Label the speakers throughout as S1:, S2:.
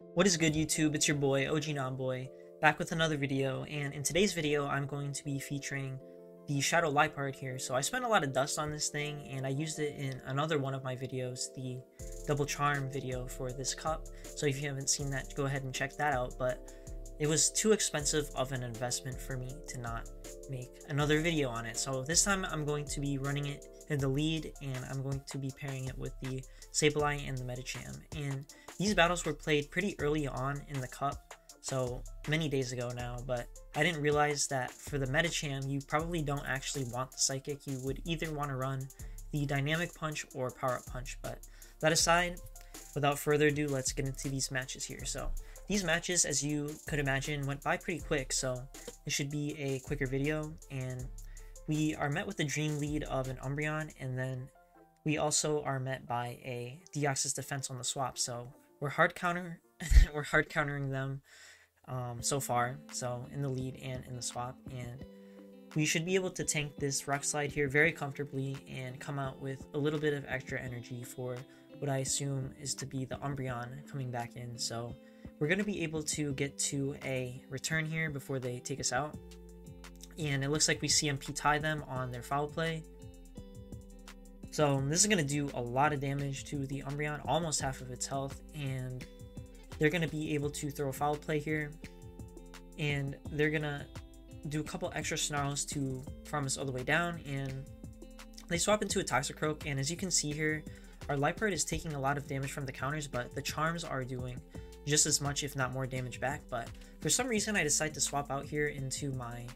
S1: What is good, YouTube? It's your boy, OG Nonboy, back with another video, and in today's video, I'm going to be featuring the Shadow LIEPARD here. So I spent a lot of dust on this thing, and I used it in another one of my videos, the Double Charm video for this cup. So if you haven't seen that, go ahead and check that out, but it was too expensive of an investment for me to not make another video on it. So this time I'm going to be running it in the lead, and I'm going to be pairing it with the Sableye and the Medicham. And these battles were played pretty early on in the cup, so many days ago now, but I didn't realize that for the Medicham, you probably don't actually want the Psychic. You would either want to run the Dynamic Punch or Power Up Punch, but that aside, without further ado, let's get into these matches here. So these matches, as you could imagine, went by pretty quick, so it should be a quicker video, and we are met with the Dream lead of an Umbreon, and then we also are met by a Deoxys defense on the swap, so we're hard countering them so far, so in the lead and in the swap, and we should be able to tank this Rock Slide here very comfortably and come out with a little bit of extra energy for what I assume is to be the Umbreon coming back in. So we're going to be able to get to a return here before they take us out, and it looks like we CMP tie them on their foul play. So this is going to do a lot of damage to the Umbreon, almost half of its health, and they're going to be able to throw a foul play here, and they're going to do a couple extra snarls to farm us all the way down, and they swap into a Toxicroak, and as you can see here, our LIEPARD is taking a lot of damage from the counters, but the charms are doing just as much, if not more damage back. But for some reason, I decided to swap out here into my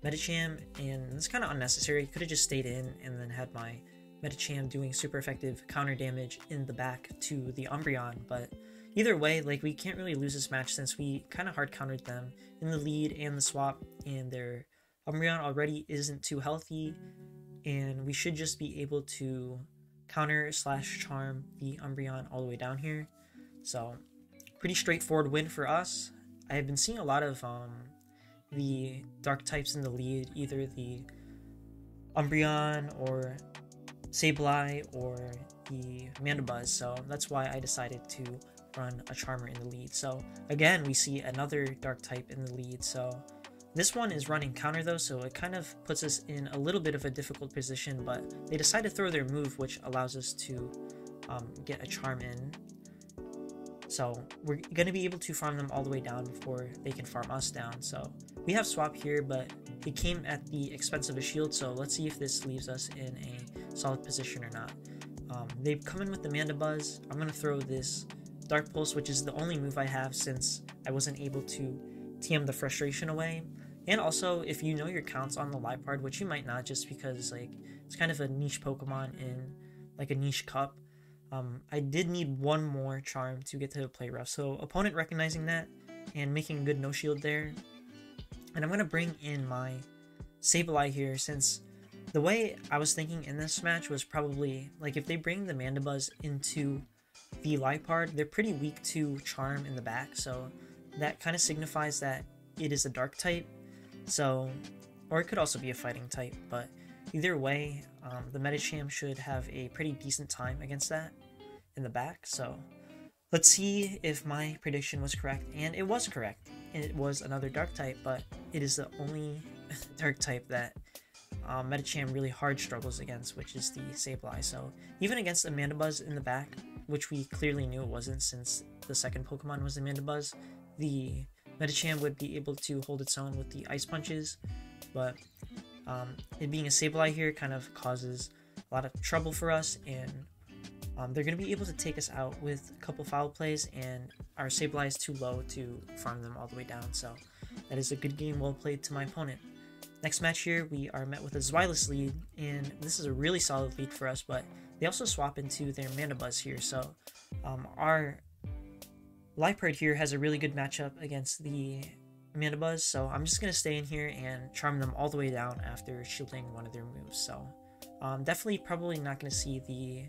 S1: Medicham, and it's kind of unnecessary. Could have just stayed in and then had my Medicham doing super effective counter damage in the back to the Umbreon, but either way, like, we can't really lose this match since we kind of hard countered them in the lead and the swap, and their Umbreon already isn't too healthy, and we should just be able to counter slash charm the Umbreon all the way down here. So pretty straightforward win for us. I have been seeing a lot of the dark types in the lead, either the Umbreon or Sableye or the Mandibuzz, so that's why I decided to run a Charmer in the lead. So again, we see another dark type in the lead, so this one is running counter though, so it kind of puts us in a little bit of a difficult position, but they decide to throw their move, which allows us to get a charm in. So we're going to be able to farm them all the way down before they can farm us down. So we have swap here, but it came at the expense of a shield, so let's see if this leaves us in a solid position or not. They come in with the Mandibuzz. I'm going to throw this Dark Pulse, which is the only move I have since I wasn't able to TM the frustration away. And also, if you know your counts on the LIEPARD, which you might not, just because like it's kind of a niche Pokemon in like a niche cup, I did need one more charm to get to the play rough. So opponent recognizing that and making a good no shield there. And I'm going to bring in my Sableye here, since the way I was thinking in this match was probably like if they bring the Mandibuzz into the LIEPARD, they're pretty weak to charm in the back, so that kind of signifies that it is a dark type. So, or it could also be a fighting type, but either way, the Medicham should have a pretty decent time against that in the back. So let's see if my prediction was correct, and it was correct. It was another dark type, but it is the only dark type that Medicham really hard struggles against, which is the Sableye. So even against a Mandibuzz in the back, which we clearly knew it wasn't since the second Pokemon was the Mandibuzz, the Medicham would be able to hold its own with the Ice Punches, but it being a Sableye here kind of causes a lot of trouble for us, and they're going to be able to take us out with a couple foul plays, and our Sableye is too low to farm them all the way down, so that is a good game well played to my opponent. Next match here, we are met with a Zweilous lead, and this is a really solid lead for us, but they also swap into their Mandibuzz here, so our LIEPARD here has a really good matchup against the Mandibuzz, so I'm just going to stay in here and charm them all the way down after shielding one of their moves. So definitely probably not going to see the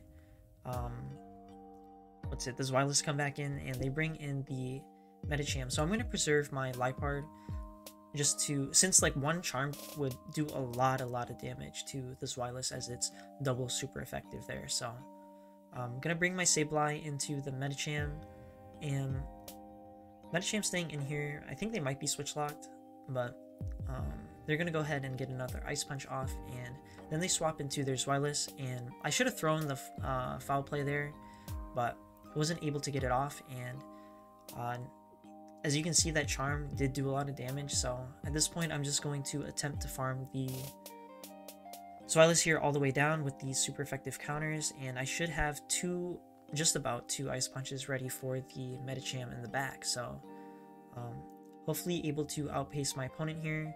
S1: the Zweilous come back in, and they bring in the Medicham. So I'm going to preserve my LIEPARD just to, since like one charm would do a lot of damage to the Zweilous, as it's double super effective there. So I'm gonna bring my Sableye into the Medicham, and Medicham staying in here. I think they might be switch locked, but they're gonna go ahead and get another Ice Punch off, and then they swap into their Zweilous, and I should have thrown the foul play there, but wasn't able to get it off, and as you can see, that Charm did do a lot of damage, so at this point I'm just going to attempt to farm the Zweilous here all the way down with these super effective counters, and I should have just about two Ice Punches ready for the Medicham in the back, so hopefully able to outpace my opponent here,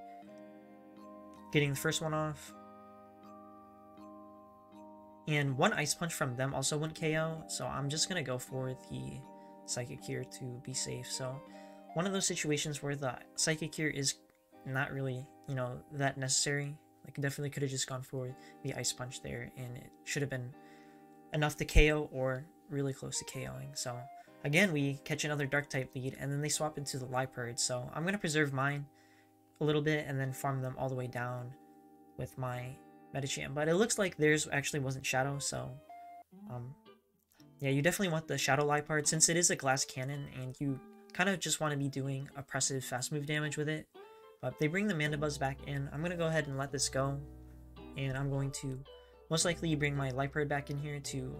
S1: getting the first one off. And one Ice Punch from them also went KO, so I'm just going to go for the Psychic here to be safe. So one of those situations where the Psychic here is not really, you know, that necessary. Like, definitely could have just gone for the Ice Punch there, and it should have been enough to KO or really close to KOing. So again, we catch another Dark type lead, and then they swap into the LIEPARD. So I'm going to preserve mine a little bit and then farm them all the way down with my Medicham. But it looks like theirs actually wasn't Shadow, so yeah, you definitely want the Shadow LIEPARD since it is a glass cannon, and you kind of just want to be doing oppressive fast move damage with it. But they bring the Mandibuzz back in. I'm going to go ahead and let this go, and I'm going to most likely bring my LIEPARD back in here to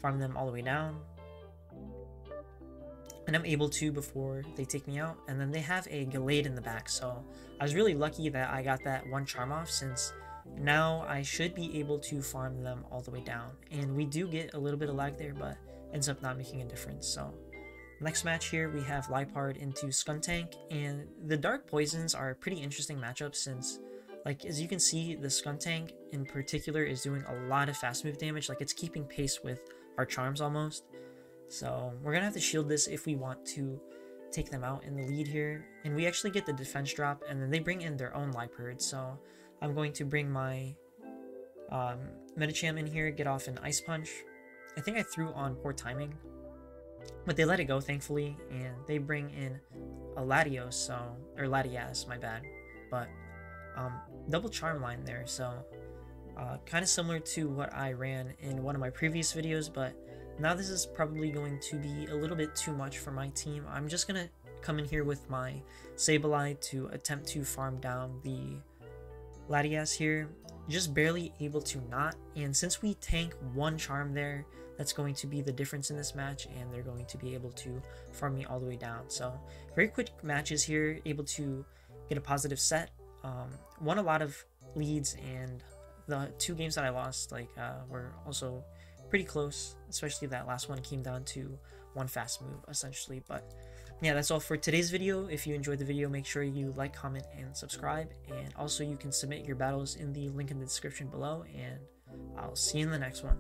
S1: farm them all the way down. And I'm able to before they take me out. And then they have a Gallade in the back, so I was really lucky that I got that one Charm off, since now I should be able to farm them all the way down. And we do get a little bit of lag there, but ends up not making a difference. So next match here, we have LIEPARD into Skuntank, and the Dark Poisons are a pretty interesting matchup since, like, as you can see, the Skuntank in particular is doing a lot of fast move damage. Like, it's keeping pace with our Charms almost. So we're gonna have to shield this if we want to take them out in the lead here. And we actually get the defense drop, and then they bring in their own LIEPARD. So I'm going to bring my Medicham in here, get off an Ice Punch. I think I threw on poor timing, but they let it go, thankfully, and they bring in a Latios, or Latias, my bad. But double Charm line there, so kind of similar to what I ran in one of my previous videos, but now this is probably going to be a little bit too much for my team. I'm just going to come in here with my Sableye to attempt to farm down the Latias here. Just barely able to not, and since we tank one Charm there, that's going to be the difference in this match, and they're going to be able to farm me all the way down. So very quick matches here, able to get a positive set. Won a lot of leads, and the two games that I lost were also pretty close, especially that last one came down to one fast move essentially. But yeah, that's all for today's video. If you enjoyed the video, make sure you like, comment, and subscribe, and also you can submit your battles in the link in the description below, and I'll see you in the next one.